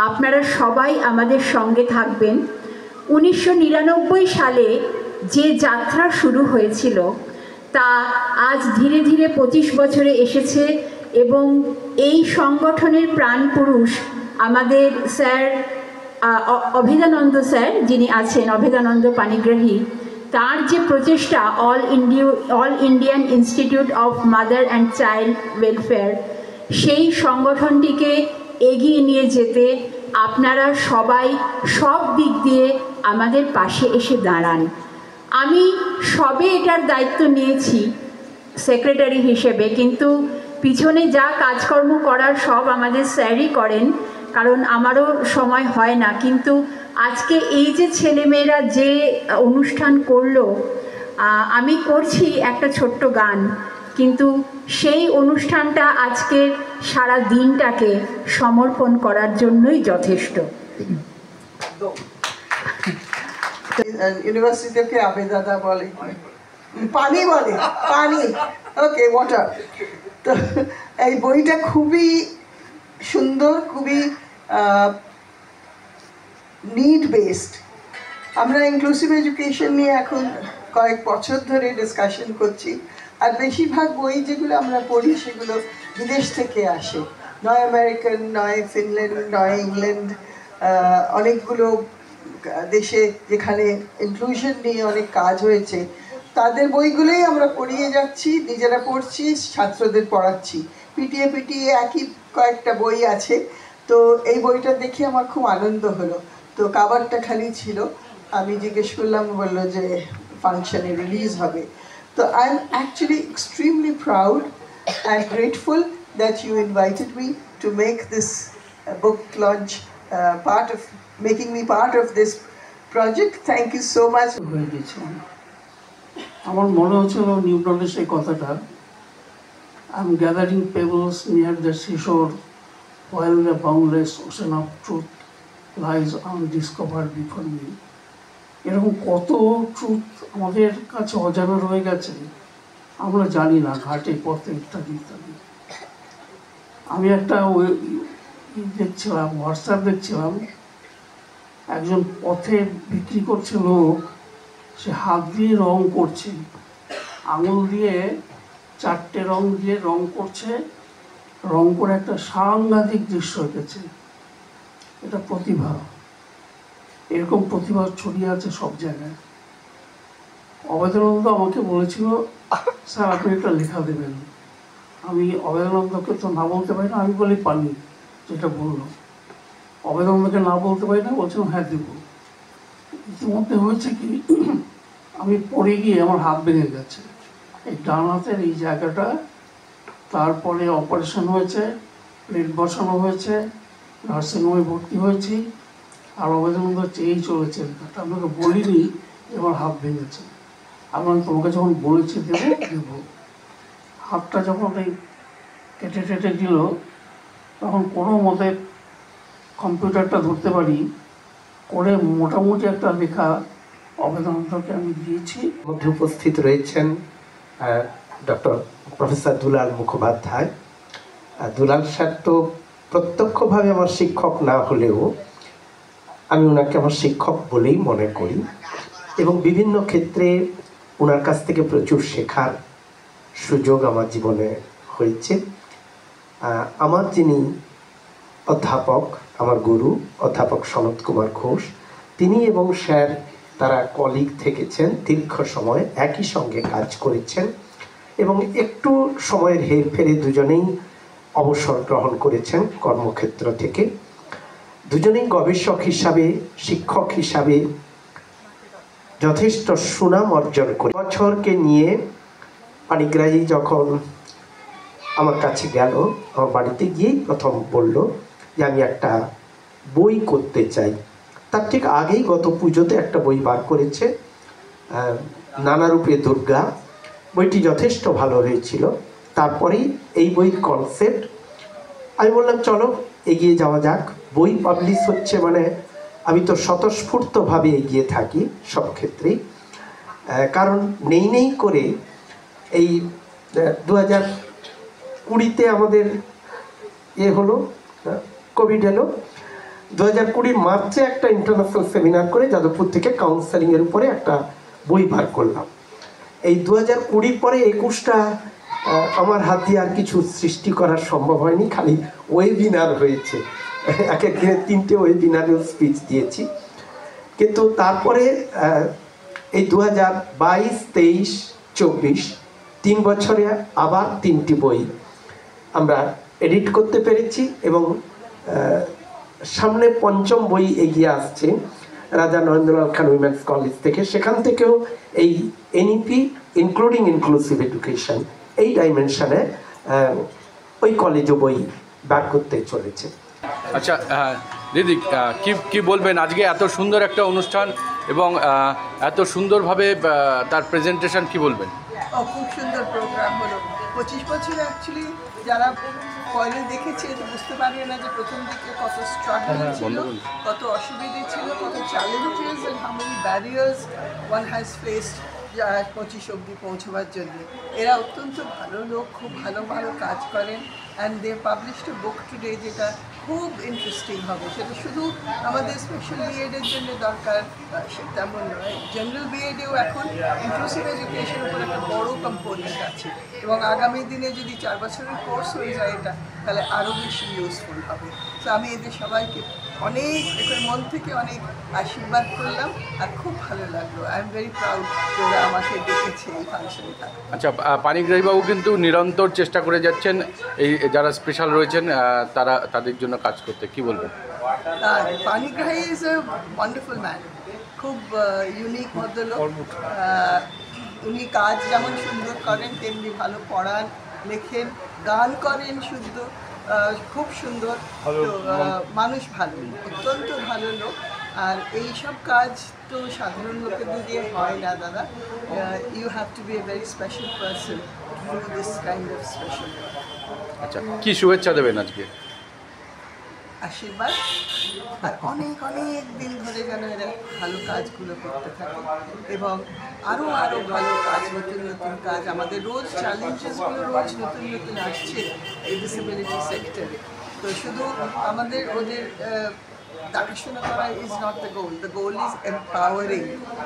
আপনারা সবাই আমাদের সঙ্গে থাকবেন। 1999 সালে যে যাত্রা শুরু হয়েছিল তা আজ ধীরে ধীরে 25 বছরে এসেছে এবং এই সংগঠনের প্রাণপুরুষ আমাদের স্যার অভেদানন্দ স্যার, যিনি আছেন অভেদানন্দ পানিগ্রাহী, তার যে প্রচেষ্টা all Indian Institute of Mother and child welfare, সেই সংগঠনটিকে এগিয়ে নিয়ে যেতে আপনারা সবাই সব দিক দিয়ে আমাদের পাশে এসে দাঁড়ান। আমি সবে এটার দায়িত্ব নিয়েছি সেক্রেটারি হিসেবে, কিন্তু পিছনে যা কাজকর্ম করার সব আমাদের স্যারই করেন, কারণ আমারও সময় হয় না। কিন্তু আজকে এই যে ছেলেমেয়েরা যে অনুষ্ঠান করলো, আমি করছি একটা ছোট্ট গান, কিন্তু সেই অনুষ্ঠানটা আজকের সারা দিনটাকে সমর্পণ করার জন্যই যথেষ্ট। ইউনিভার্সিটিকে আবেদাদা বলে, পানি বলে, পানি, ওকে ওয়াটার। তো এই বইটা খুবই সুন্দর, খুবই নিড বেসড। আমরা ইনক্লুসিভ এডুকেশন নিয়ে এখন কয়েক বছর ধরে ডিসকাশন করছি, আর বেশিরভাগ বই যেগুলো আমরা পড়ি সেগুলো বিদেশ থেকে আসে, নয় আমেরিকান, নয় ফিনল্যান্ড, নয় ইংল্যান্ড, অনেকগুলো দেশে যেখানে ইনক্লুশন নিয়ে অনেক কাজ হয়েছে তাদের বইগুলোই আমরা পড়িয়ে যাচ্ছি, নিজেরা পড়ছি, ছাত্রদের পড়াচ্ছি। পিটিয়ে পিটিয়ে একই কয়েকটা বই আছে। তো এই বইটা দেখে আমার খুব আনন্দ হলো। তো কাভারটা খালি ছিল, আমি জিজ্ঞেস করলাম, বললো যে ফাংশনে রিলিজ হবে। তো I am actually extremely proud and grateful that you invited me to make this book launch, making me part of this project. Thank you so much. আমার মনে হচ্ছিল নিউটনের সেই কথাটা, I am gathering pebbles near the seashore while the boundless ocean of truth lies undiscovered before me. এরকম কত truth আমাদের কাছে অজানা রয়ে গেছে, আমরা জানি না, ঘাটে পথে ইত্যাদি ইত্যাদি। আমি একটা দেখছিলাম, হোয়াটসঅ্যাপ দেখছিলাম, একজন পথে বিক্রি করছে লোক, সে হাত দিয়ে রং করছে, আঙুল দিয়ে 4টে রং দিয়ে রং করছে, রং করে একটা সাংঘাতিক দৃশ্য এঁকেছে। এটা প্রতিভা, এরকম প্রতিভা ছড়িয়ে আছে সব জায়গায়। অভেদানন্দ আমাকে বলেছিল, স্যার আপনি একটা লেখা দেবেন। আমি অভেদানন্দকে তো না বলতে পারি না, আমি বলি পানি, যেটা বললো, অবেদনকে না বলতে পারি না, বলছিলাম হ্যাঁ দেব। ইতিমধ্যে হয়েছে কি, আমি পড়ে গিয়ে আমার হাত ভেঙে গেছে, এই ডান হাতের এই জায়গাটা। তারপরে অপারেশন হয়েছে, প্লেট বসানো হয়েছে, নার্সিংহোমে ভর্তি হয়েছি, আর অবেদন চেয়েই চলেছে। আপনাকে বলিনি এবার হাত ভেঙেছে, আমি তোমাকে যখন বলেছি দেবো দেবো। হাতটা যখন এই কেটে টেটে দিল, তখন কোনো মতে কম্পিউটারটা ধরতে পারি করে মোটামুটি একটা লেখা অবেদনটাকে আমি দিয়েছি। মধ্যে উপস্থিত রয়েছেন ডক্টর প্রফেসর দুলাল মুখোপাধ্যায়। দুলাল স্যার তো প্রত্যক্ষভাবে আমার শিক্ষক না হলেও আমি ওনাকে আমার শিক্ষক বলেই মনে করি, এবং বিভিন্ন ক্ষেত্রে ওনার কাছ থেকে প্রচুর শেখার সুযোগ আমার জীবনে হয়েছে। আমার যিনি অধ্যাপক, আমার গুরু অধ্যাপক সনৎ কুমার ঘোষ, তিনি এবং স্যার তারা কলিগ থেকেছেন, দীর্ঘ সময় একই সঙ্গে কাজ করেছেন, এবং একটু সময়ের হেরফেরে দুজনেই অবসর গ্রহণ করেছেন কর্মক্ষেত্র থেকে। দুজনেই গবেষক হিসাবে, শিক্ষক হিসাবে যথেষ্ট সুনাম অর্জন করে। বছরকে নিয়ে পানিগ্রাহী যখন আমার কাছে গেল, আমার বাড়িতে গিয়েই প্রথম বলল যে আমি একটা বই করতে চাই। তার ঠিক আগেই গত পুজোতে একটা বই বার করেছে, নানারূপে দুর্গা। বইটি যথেষ্ট ভালো হয়েছিল। তারপরেই এই বইয়ের কনসেপ্ট, আমি বললাম চলো এগিয়ে যাওয়া যাক। বই পাবলিশ হচ্ছে মানে আমি তো স্বতঃস্ফূর্তভাবে এগিয়ে থাকি সব ক্ষেত্রেই, কারণ নেই করে এই 2020-তে আমাদের হলো, কোভিড এলো। 2020 মার্চে একটা ইন্টারন্যাশনাল সেমিনার করে যাদবপুর থেকে কাউন্সেলিংয়ের উপরে একটা বই বার করলাম। এই 2020 পরে 21টা আমার হাত দিয়ে আর কিছু সৃষ্টি করা সম্ভব হয়নি, খালি ওয়েবিনার হয়েছে। এক দিনে 3টে ওয়েবিনারেও স্পিচ দিয়েছি। কিন্তু তারপরে এই 2022, 23, 24 3 বছরে আবার 3টি বই আমরা এডিট করতে পেরেছি, এবং সামনে 5ম বই এগিয়ে আসছে রাজা নরেন্দ্রলাল খান উইমেন্স কলেজ থেকে। সেখান থেকেও এই এনইপি ইনক্লুডিং ইনক্লুসিভ এডুকেশন এই ডাইমেনশনে ওই কলেজও বই বার করতে চলেছে। আচ্ছা দিদি, কি বলবেন আজকে এত সুন্দর একটা অনুষ্ঠান এবং এত সুন্দরভাবে তার প্রেজেন্টেশন, কি বলবেন? খুব সুন্দর প্রোগ্রাম হলো। 25 বছর অ্যাকচুয়ালি যারা পরে দেখেছে বুঝতে পারবে না যে প্রথম দিকে কত স্ট্রাগল ছিল, কত অসুবিধে ছিল, কত challenges and how many barriers one has faced 25 অবধি পৌঁছবার জন্য। এরা অত্যন্ত ভালো লোক, খুব ভালো ভালো কাজ করেন, and they published a book today যেটা খুব ইন্টারেস্টিং হবে। সেটা শুধু আমাদের স্পেশাল বিএডের জন্য দরকার তেমন নয়, জেনারেল বিএডেও এখন ইনক্লুসিভ এডুকেশনের উপর একটা বড় কম্পোনেন্ট আছে, এবং আগামী দিনে যদি 4 বছরের কোর্স হয়ে যায় এটা, তাহলে আরও বেশি ইউজফুল হবে। তো আমি এদের সবাইকে অনেক মন থেকে অনেক আশীর্বাদ করলাম, আর খুব ভালো লাগলো। আই এম ভেরি প্রাউড যে ওরা আমাকে ডেকেছে এই ফাংশনে থাকা। আচ্ছা, পানিগ্রাহীবাবু কিন্তু নিরন্তর চেষ্টা করে যাচ্ছেন এই যারা স্পেশাল রয়েছেন তাদের জন্য কাজ করতে, কি বলবেন? Panigrahi is a wonderful man, খুব ইউনিক ভদ্রলোক। উনি কাজ যেমন সুন্দর করেন, তেমনি ভালো পড়ান, লেখেন, গান করেন শুদ্ধ, খুব সুন্দর। মানুষ ভালো, অত্যন্ত ভালো লোক। আর এইসব কাজ তো সাধারণ লোকেদের দিয়ে হয় না দাদা। You have to be a very special person to do this kind of special. আচ্ছা, কি শুভেচ্ছা দেবেন আজকে? আশীর্বাদ, আর অনেক অনেক দিন ধরে যেন এরা ভালো কাজগুলো করতে থাকে, এবং আরও আরও ভালো কাজ, নতুন নতুন কাজ। আমাদের রোজ চ্যালেঞ্জেসগুলো রোজ নতুন নতুন আসছে এই ডিসেবিলিটি সেক্টরে। তো শুধু আমাদের ওদের দেখাশোনা করা is not the goal is empowering.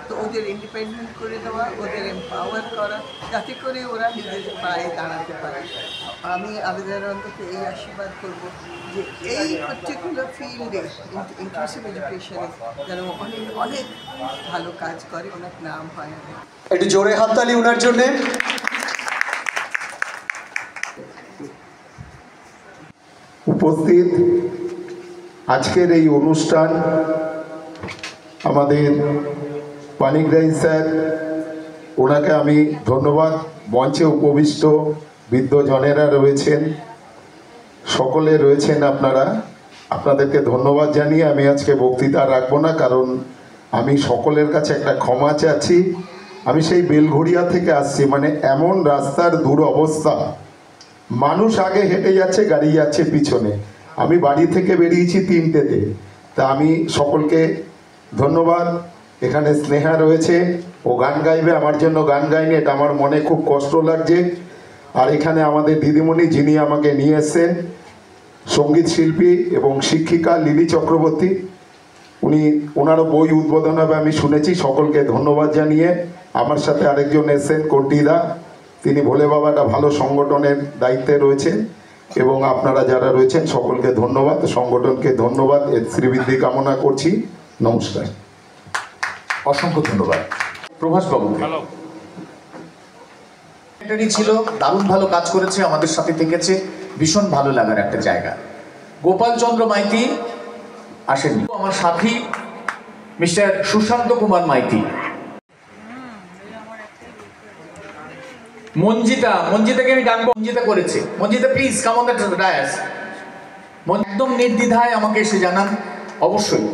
তো ওদের ইন্ডিপেন্ডেন্ট করে দেওয়া, ওদের এম্পাওয়ার করা, যাতে করে ওরা নিজেদের পায়ে দাঁড়াতে পারে। আমি আবেদন অন্তত এই আশীর্বাদ করব যে এই পার্টিকুলার ফিল্ডে ইনক্লুসিভ এডুকেশনে যেন অনেক অনেক ভালো কাজ করে, অনেক নাম হয়। একটু জোরে হাততালি ওনার জন্যে। উপস্থিত আজকের এই অনুষ্ঠান আমাদের পানিগ্রাহী স্যার, ওনাকে আমি ধন্যবাদ। মঞ্চে উপবিষ্ট বৃদ্ধজনেরা রয়েছেন, সকলে রয়েছেন আপনারা, আপনাদেরকে ধন্যবাদ জানিয়ে আমি আজকে বক্তৃতা রাখবো না, কারণ আমি সকলের কাছে একটা ক্ষমা চাচ্ছি। আমি সেই বেলঘড়িয়া থেকে আসছি, মানে এমন রাস্তার দুরবস্থা, মানুষ আগে হেঁটে যাচ্ছে, গাড়ি যাচ্ছে পিছনে। আমি বাড়ি থেকে বেরিয়েছি 3টেতে। তা আমি সকলকে ধন্যবাদ। এখানে স্নেহা রয়েছে, ও গান গাইবে, আমার জন্য গান গাইনি, এটা আমার মনে খুব কষ্ট লাগছে। আর এখানে আমাদের দিদিমণি, যিনি আমাকে নিয়ে এসছেন, সঙ্গীত শিল্পী এবং শিক্ষিকা লিলি চক্রবর্তী, ওনারও বই উদ্বোধন হবে আমি শুনেছি। সকলকে ধন্যবাদ জানিয়ে আমার সাথে আরেকজন এসছেন কন্টিদা, তিনি ভোলে বাবা একটা ভালো সংগঠনের দায়িত্বে রয়েছেন, এবং আপনারা যারা রয়েছেন সকলকে ধন্যবাদ, সংগঠনকে ধন্যবাদ, এর শ্রীবৃদ্ধি কামনা করছি। নমস্কার। অসংখ্য ধন্যবাদ প্রভাস বাবু। ছিল দারুণ ভালো কাজ করেছে, আমাদের সাথে থেকেছে, ভীষণ ভালো লাগার একটা জায়গা। গোপাল চন্দ্র মাইতি আসেননি, আমার সাথী মিস্টার সুশান্ত কুমার মাইতি। মঞ্জিতাকে আমি ডাকবো, মঞ্জিতা করেছে। Manjita please come on the dais. একদম নির্দ্বিধায় আমাকে এসে জানান। অবশ্যই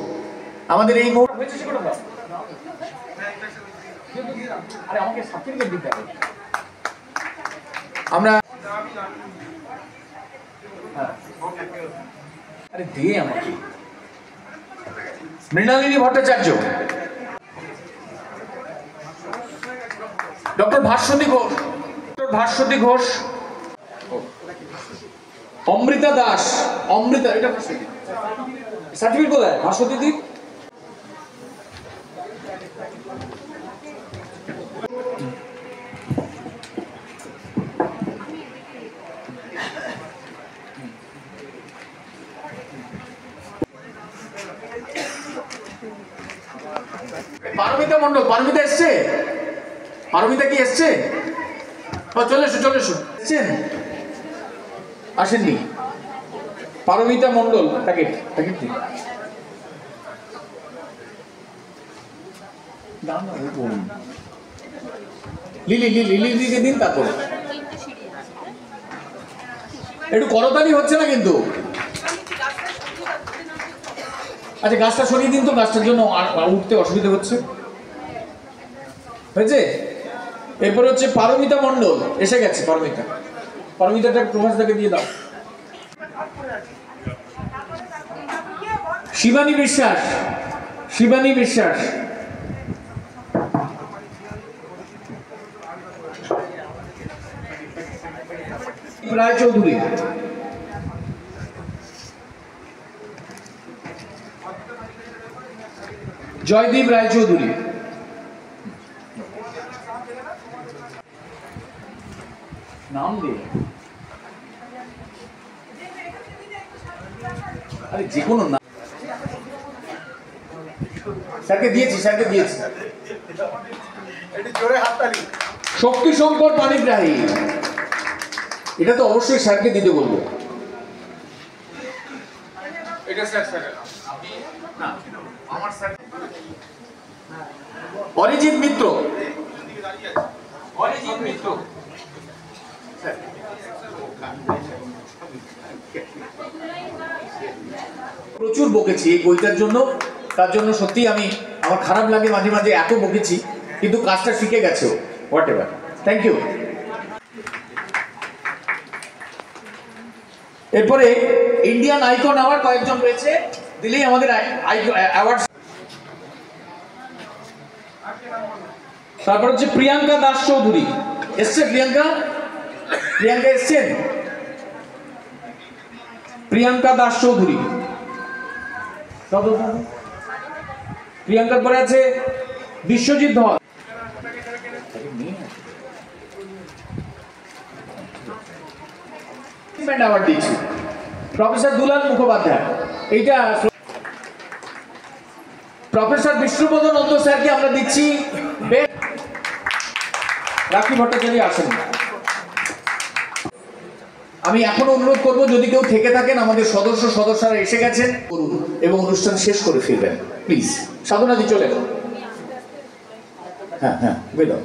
আমাদের এই মুহূর্তে আমরা দিয়ে আমাকে মৃণালিনী ভট্টাচার্য, ডক্টর ভাস্বতী ঘোষ, অমৃতা দাস। অমৃতা, এটা সার্টিফিকেট কোথায়? ভাস্বতী দি পারমিতা মন্ডল। পারমিতা এসছে? পারমিতা কি এসছে? চলে এসো এসছেন? আসেননি? পারমিতা মন্ডল, প্যাকেট দিন। লিলিকে দিন। তারপর একটু করতালি হচ্ছে না কিন্তু। আচ্ছা গাছটা সরিয়ে দিন তো, গাছটার জন্য উঠতে অসুবিধা হচ্ছে। হয়েছে? এরপরে হচ্ছে পারমিতা মন্ডল এসে গেছে। পারমিতাটা প্রভাসদাকে দিয়ে দাও। শিবানী বিশ্বাস। রায়চৌধুরী। জয়দীপ রায়চৌধুরী। নাম দিয়ে আরে যে কোনো নাম স্যারকে দিয়েছি। শক্তি শঙ্কর পানিগ্রাহী, এটা তো অবশ্যই স্যারকে দিতে বলবো। এটা স্যার না, আমার স্যার। অরিজিৎ মিত্র। প্রচুর বকেছি এই বইটার জন্য, তার জন্য সত্যি আমার খারাপ লাগে মাঝে মাঝে, এত বকেছি, কিন্তু কাজটা শিখে গেছে। Whatever, thank you. এরপরে ইন্ডিয়ান আইকন আওয়ার্ড কয়েকজন রয়েছে, দিলেই আমাদের অ্যাওয়ার্ড। তারপর হচ্ছে প্রিয়াঙ্কা দাস চৌধুরী। এসছে প্রিয়াঙ্কা এসছেন? প্রিয়াঙ্কা দাস চৌধুরী। প্রিয়াঙ্কার পরে আছে বিশ্বজিৎ ধর। অ্যাওয়ার্ড দিচ্ছি প্রফেসর দুলাল মুখোপাধ্যায়। এইটা প্রফেসর বিষ্ণুপদ নন্দ স্যারকে আমরা দিচ্ছি। রাখি ভট্টাচার্য আসেন। আমি এখনো অনুরোধ করব যদি কেউ থেকে থাকেন আমাদের সদস্যরা এসে গেছেন করুন এবং অনুষ্ঠান শেষ করে ফিরবেন প্লিজ। সাধনাদি চলে হ্যাঁ বেরো।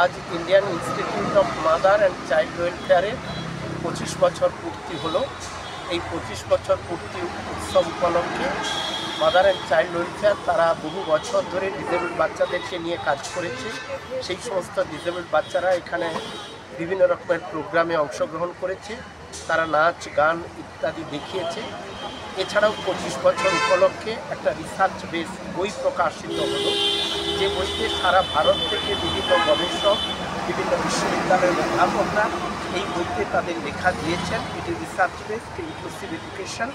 আজ Indian Institute of Mother and Child ওয়েলফেয়ারের 25 বছর পূর্তি হলো। এই 25 বছর পূর্তি উৎসব উপলক্ষে মাদার অ্যান্ড চাইল্ড ওয়েলফেয়ার তারা বহু বছর ধরে ডিসেবল বাচ্চাদেরকে নিয়ে কাজ করেছে। সেই সমস্ত ডিসেবল বাচ্চারা এখানে বিভিন্ন রকমের প্রোগ্রামে অংশগ্রহণ করেছে, তারা নাচ গান ইত্যাদি দেখিয়েছে। এছাড়াও 25 বছর উপলক্ষে একটা রিসার্চ বেস বই প্রকাশিত হলো, যে বইতে সারা ভারত থেকে বিভিন্ন গবেষক, বিভিন্ন বিশ্ববিদ্যালয়ের অধ্যাপকরা এই বইতে তাদের লেখা দিয়েছেন। এটি research base inclusive education,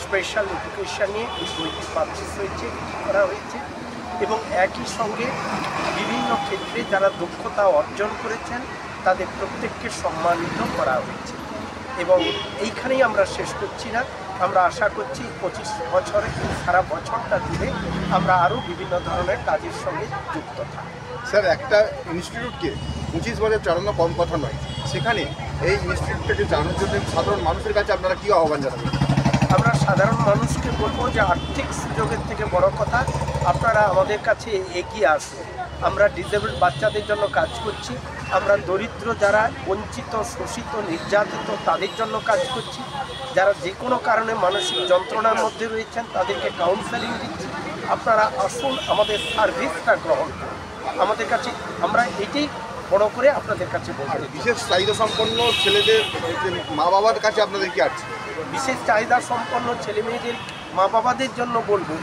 special education নিয়ে এই বইটি পাবলিশ হয়েছে, করা হয়েছে। এবং একই সঙ্গে বিভিন্ন ক্ষেত্রে যারা দক্ষতা অর্জন করেছেন তাদের প্রত্যেককে সম্মানিত করা হয়েছে। এবং এইখানেই আমরা শেষ করছি না, আমরা আশা করছি 25 বছরে সারা বছরটা জুড়ে আমরা আরও বিভিন্ন ধরনের কাজের সঙ্গে যুক্ত থাকি। স্যার, একটা ইনস্টিটিউটকে 25 বছর চালানো কম কথা নয়, সেখানে এই ইনস্টিটিউটটাকে চালানোর জন্য সাধারণ মানুষের কাছে আপনারা কী আহ্বান জানাবেন? আমরা সাধারণ মানুষকে বলবো যে আর্থিক সুযোগের থেকে বড় কথা আপনারা আমাদের কাছে এগিয়ে আসুন। আমরা ডিসেবল বাচ্চাদের জন্য কাজ করছি, আমরা দরিদ্র যারা বঞ্চিত, শোষিত, নির্যাতিত তাদের জন্য কাজ করছি, যারা যে কোনো কারণে মানসিক যন্ত্রণার মধ্যে রয়েছেন তাদেরকে কাউন্সেলিং দিচ্ছি। আপনারা আসুন, আমাদের সার্ভিসটা গ্রহণ করুন আমাদের কাছে। আমরা এটাই বড় করে আপনাদের কাছে বলতে। বিশেষ চাহিদা সম্পন্ন ছেলেদের মা বাবার কাছে আপনাদের কি আছে? বিশেষ চাহিদা সম্পন্ন ছেলেমেয়েদের মা বাবাদের জন্য বলবো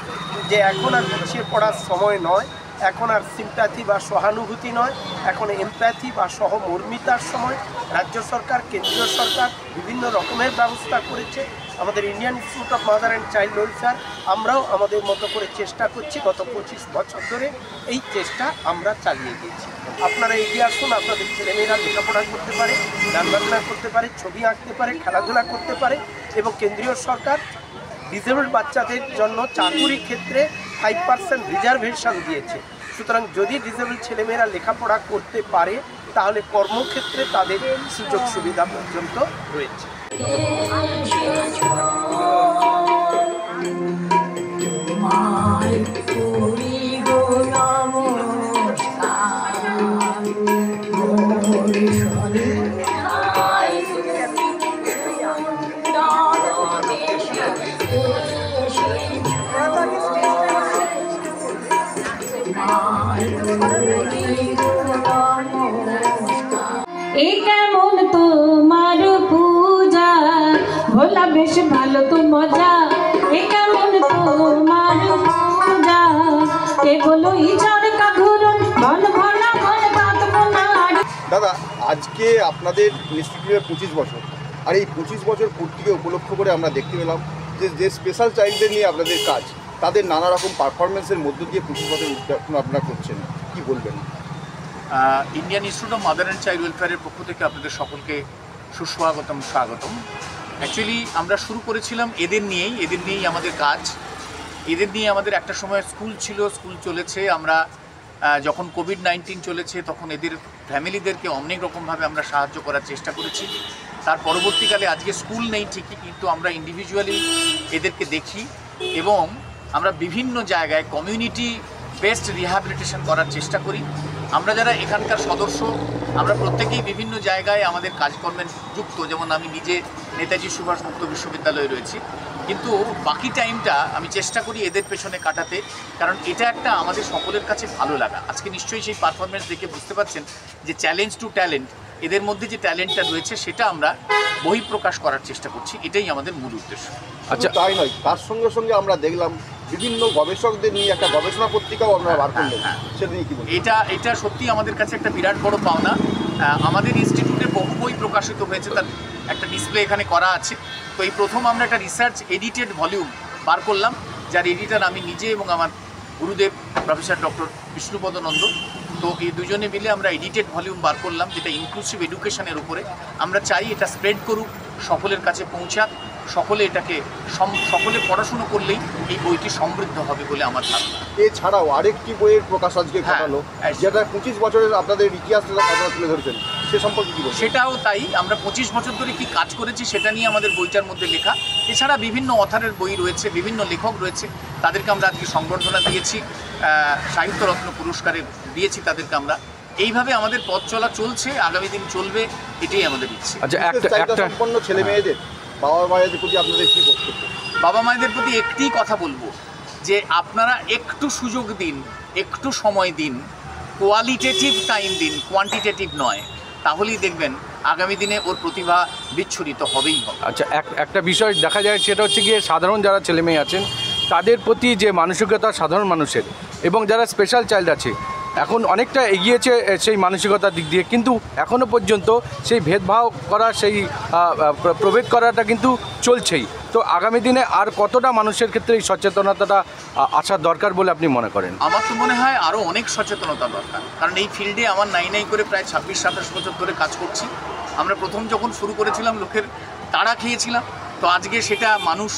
যে এখন আর পিছিয়ে পড়ার সময় নয়, এখন আর সিম্প্যাথি বা সহানুভূতি নয়, এখন এমপ্যাথি বা সহমর্মিতার সময়। রাজ্য সরকার, কেন্দ্রীয় সরকার বিভিন্ন রকমের ব্যবস্থা করেছে। আমাদের Indian Institute of Mother and child welfare আমরাও আমাদের মতো করে চেষ্টা করছি। গত 25 বছর ধরে এই চেষ্টা আমরা চালিয়ে গিয়েছি। আপনারা এগিয়ে আসুন, আপনাদের ছেলেমেয়েরা লেখাপড়া করতে পারে, গান বাজনা করতে পারে, ছবি আঁকতে পারে, খেলাধুলা করতে পারে। এবং কেন্দ্রীয় সরকার ডিসেবল বাচ্চাদের জন্য চাকুরি ক্ষেত্রে 5% রিজার্ভেশন দিয়েছে। সুতরাং যদি ডিসেবল ছেলেমেয়েরা লেখাপড়া করতে পারে তাহলে কর্মক্ষেত্রে তাদের সুযোগ সুবিধা পর্যন্ত রয়েছে। এ কেমন তোমার পূজা, ভোলা বেশ ভালো তো মজা। এ কেমন তোমার পূজা, কেবল ইজার কাঘুরন মন ভরা মন পাতবো না। দাদা, আজকে আপনাদের ইনস্টিটিউটের 25 বছর, আর এই 25 বছর পূর্তিকে উপলক্ষ করে আমরা দেখতে পেলাম যে স্পেশাল চাইল্ডদের নিয়ে আপনাদের কাজ, তাদের নানা রকম পারফরমেন্সের মধ্য দিয়ে 25 বছর উদযাপন আপনারা করছেন, কি বলবেন? Indian Institute of Mother and Child ওয়েলফেয়ারের পক্ষ থেকে আপনাদের সকলকে সুস্বাগতম, স্বাগতম। অ্যাকচুয়ালি আমরা শুরু করেছিলাম এদের নিয়েই আমাদের কাজ। এদের নিয়ে আমাদের একটা সময় স্কুল ছিল, স্কুল চলেছে। আমরা যখন কোভিড-19 চলেছে তখন এদের ফ্যামিলিদেরকে অনেক রকমভাবে আমরা সাহায্য করার চেষ্টা করেছি। তার পরবর্তীকালে আজকে স্কুল নেই ঠিকই, কিন্তু আমরা ইন্ডিভিজুয়ালি এদেরকে দেখি এবং আমরা বিভিন্ন জায়গায় কমিউনিটি বেসড রিহ্যাবিলিটেশন করার চেষ্টা করি। আমরা যারা এখানকার সদস্য, আমরা প্রত্যেকেই বিভিন্ন জায়গায় আমাদের কাজকর্মে যুক্ত। যেমন আমি নিজে নেতাজি সুভাষ মুক্ত বিশ্ববিদ্যালয়ে রয়েছি, কিন্তু বাকি টাইমটা আমি চেষ্টা করি এদের পেছনে কাটাতে, কারণ এটা একটা আমাদের সকলের কাছে ভালো লাগা। আজকে নিশ্চয়ই সেই পারফরমেন্স দেখে বুঝতে পারছেন যে চ্যালেঞ্জ টু ট্যালেন্ট, এদের মধ্যে যে ট্যালেন্টটা রয়েছে সেটা আমরা বহিঃপ্রকাশ করার চেষ্টা করছি, এটাই আমাদের মূল উদ্দেশ্য। আচ্ছা, তাই নয়, তার সঙ্গে সঙ্গে আমরা দেখলাম বিভিন্ন গবেষকদের নিয়ে একটা গবেষণা পত্রিকাও আমরা বার করলাম, সেটা নিয়ে কি বলবেন? এটা সত্যি আমাদের কাছে একটা বিরাট বড় পাওনা। আমাদের ইনস্টিটিউটে বহু বই প্রকাশিত হয়েছে, তার একটা ডিসপ্লে এখানে করা আছে। তো এই প্রথম আমরা একটা রিসার্চ এডিটেড ভলিউম বার করলাম, যার এডিটর আমি নিজে এবং আমার গুরুদেব প্রফেসর ডক্টর বিষ্ণুপদ নন্দ। তো এই দুজনে মিলে আমরা এডিটেড ভলিউম বার করলাম, যেটা ইনক্লুসিভ এডুকেশনের উপরে। আমরা চাই এটা স্প্রেড করুক, সকলের কাছে পৌঁছাক, সকলে এটাকে সকলে পড়াশুনো করলেই এই বইটি সমৃদ্ধ হবে বলে আমার ধারণা। এছাড়াও আরেকটি বইয়ের প্রকাশ আজকে ঘটালো, যেটা 25 বছরের আপনাদের ইতিহাসটা আপনারা তুলে ধরেছেন, সে সম্পর্কে কী বলবেন? সেটাও তাই, আমরা 25 বছর ধরে কি কাজ করেছি সেটা নিয়ে আমাদের বইটার মধ্যে লেখা। এছাড়া বিভিন্ন অথারের বই রয়েছে, বিভিন্ন লেখক রয়েছে, তাদেরকে আমরা আজকে সংবর্ধনা দিয়েছি, সাহিত্যরত্ন পুরস্কারে দিয়েছি তাদেরকে আমরা। এইভাবে আমাদের পথ চলা চলছে, আগামী দিন চলবে, এটাই আমাদের ইচ্ছে। আচ্ছা, চাহিদা সম্পন্ন ছেলে মেয়েদের বাবা মায়েদের প্রতি আপনাদের কী বক্তব্য? বাবা মায়েদের প্রতি একটিই কথা বলবো যে আপনারা একটু সুযোগ দিন, একটু সময় দিন, কোয়ালিটেটিভ টাইম দিন, কোয়ান্টিটেটিভ নয়, তাহলেই দেখবেন আগামী দিনে ওর প্রতিভা বিচ্ছুরিত হবেই হবে। আচ্ছা, একটা বিষয় দেখা যায়, সেটা হচ্ছে গিয়ে সাধারণ যারা ছেলেমেয়ে আছেন তাদের প্রতি যে মানসিকতা সাধারণ মানুষের, এবং যারা স্পেশাল চাইল্ড আছে এখন অনেকটা এগিয়েছে সেই মানসিকতার দিক দিয়ে, কিন্তু এখনও পর্যন্ত সেই ভেদভাব করা, সেই প্রভেদ করাটা কিন্তু চলছেই। তো আগামী দিনে আর কতটা মানুষের ক্ষেত্রে এই সচেতনতাটা আসার দরকার বলে আপনি মনে করেন? আমার তো মনে হয় আরও অনেক সচেতনতা দরকার, কারণ এই ফিল্ডে আমার নাই করে প্রায় 26-27 বছর ধরে কাজ করছি। আমরা প্রথম যখন শুরু করেছিলাম লোকের তাড়া খেয়েছিলাম, তো আজকে সেটা মানুষ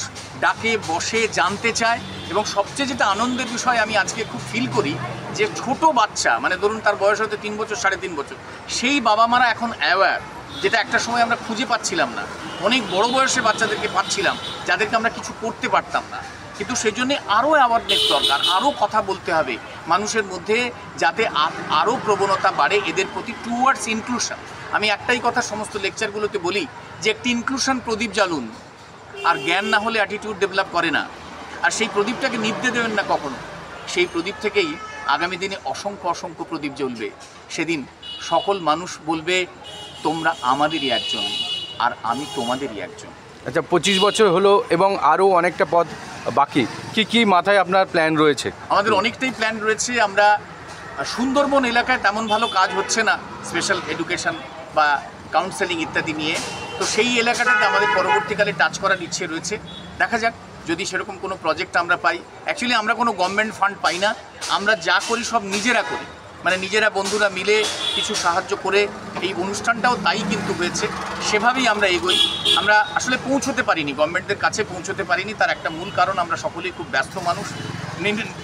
ডাকে বসে জানতে চায়। এবং সবচেয়ে যেটা আনন্দের বিষয় আমি আজকে খুব ফিল করি যে ছোট বাচ্চা, মানে ধরুন তার বয়স হয়তো 3 বছর 3.5 বছর, সেই বাবা মারা এখন অ্যাওয়্যার, যেটা একটা সময় আমরা খুঁজে পাচ্ছিলাম না। অনেক বড় বয়সে বাচ্চাদেরকে পাচ্ছিলাম যাদেরকে আমরা কিছু করতে পারতাম না, কিন্তু সেই জন্যে আরও অ্যাওয়ারনেস দরকার, আরও কথা বলতে হবে মানুষের মধ্যে, যাতে আরও প্রবণতা বাড়ে এদের প্রতি টুয়ার্ডস ইনক্লুশন। আমি একটাই কথা সমস্ত লেকচারগুলোতে বলি যে একটি ইনক্লুশন প্রদীপ জ্বালুন, আর জ্ঞান না হলে অ্যাটিটিউড ডেভেলপ করে না, আর সেই প্রদীপটাকে নিভতে দেবেন না কখনো। সেই প্রদীপ থেকেই আগামী দিনে অসংখ্য প্রদীপ জ্বলবে। সেদিন সকল মানুষ বলবে তোমরা আমাদেরই একজন, আর আমি তোমাদেরই একজন। আচ্ছা, 25 বছর হলো এবং আরও অনেকটা পথ বাকি, কি মাথায় আপনার প্ল্যান রয়েছে? আমাদের অনেকটাই প্ল্যান রয়েছে। আমরা সুন্দরবন এলাকায় তেমন ভালো কাজ হচ্ছে না স্পেশাল এডুকেশন বা কাউন্সেলিং ইত্যাদি নিয়ে, তো সেই এলাকাটাতে আমাদের পরবর্তীকালে টাচ করার ইচ্ছে রয়েছে। দেখা যাক যদি সেরকম কোনো প্রজেক্ট আমরা পাই। অ্যাকচুয়ালি আমরা কোনো গভর্নমেন্ট ফান্ড পাই না, আমরা যা করি সব নিজেরা করি, মানে নিজেরা বন্ধুরা মিলে কিছু সাহায্য করে। এই অনুষ্ঠানটাও তাই কিন্তু হয়েছে, সেভাবেই আমরা এগোই। আমরা আসলে পৌঁছতে পারিনি, গভর্নমেন্টের কাছে পৌঁছতে পারিনি, তার একটা মূল কারণ আমরা সকলেই খুব ব্যস্ত মানুষ,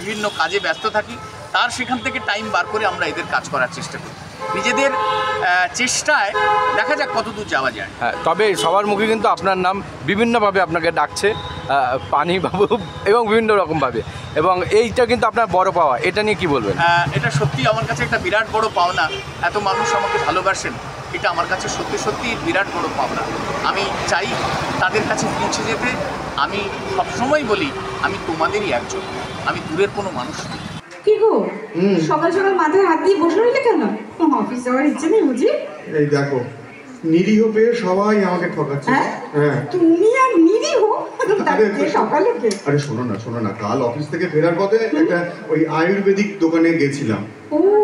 বিভিন্ন কাজে ব্যস্ত থাকি। তার সেখান থেকে টাইম বার করে আমরা এদের কাজ করার চেষ্টা করি, নিজেদের চেষ্টায়। দেখা যাক কত দূর যাওয়া যায়। হ্যাঁ, তবে সবার মুখে কিন্তু আপনার নাম বিভিন্নভাবে আপনাকে ডাকছে, পানিবাবু এবং বিভিন্ন রকমভাবে, এবং এইটা কিন্তু আপনার বড় পাওয়া। এটা নিয়ে কি বলবেন? এটা সত্যি আমার কাছে একটা বিরাট বড় পাওনা। এত মানুষ আমাকে ভালোবাসেন, এটা আমার কাছে সত্যি বিরাট বড় পাওনা। আমি চাই তাদের কাছে পৌঁছে যেতে। আমি সবসময় বলি আমি তোমাদেরই একজন, আমি দূরের কোনো মানুষ নই। কি গো, সকাল সকাল মাথায় হাত দিয়ে বসে রইলে কেন? অফিস যাওয়ার ইচ্ছে নেই বুঝি? এই দেখো, নিরীহ পেয়ে সবাই আমাকে ঠকাচ্ছে। হ্যাঁ, তুমি আর নিরীহ? সকালে কে? আরে শোনো না, কাল অফিস থেকে ফেরার পথে একটা ওই আয়ুর্বেদিক দোকানে গেছিলাম।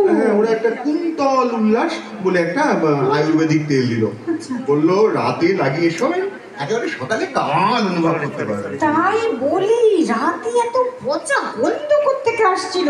হ্যাঁ, ওরা একটা কুন্তল উল্লাস বলে একটা আয়ুর্বেদিক তেল দিল, বললো রাতে লাগিয়ে শোয়, একেবারে সকালে কান অনুভব করতে পারবে। তাই বলি, রাতে এত পচা গন্ধ করতে আসছিল।